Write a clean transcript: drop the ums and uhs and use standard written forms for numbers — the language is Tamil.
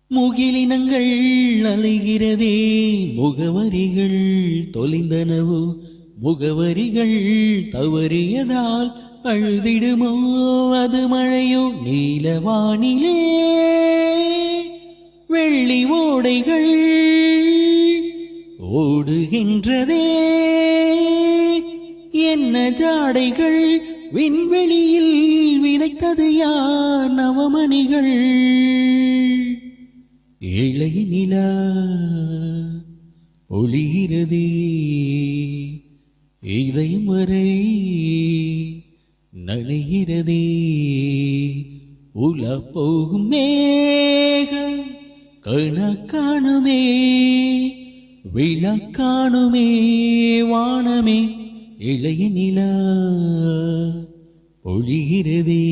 முகிலினங்கள் அலைகிறதே, முகவரிகள் தொலைந்தனவோ, முகவரிகள் தவறியதால் அழுதிடுமோ, அது மழையோ நீலவானிலே. வெள்ளி ஓடைகள் ஓடுகின்றதே, என்ன ஜாடைகள் விண்வெளியில் விதைத்தது யார் நவமணிகள். ஏழை நிலா ஒளிகிறதே, இதயம் வரை நனைகிறதே. உலா போகும் மேகம் கணக்காணுமே, விழா காணுமே வானமே. இளைய நிலா ஒளிகிறதே.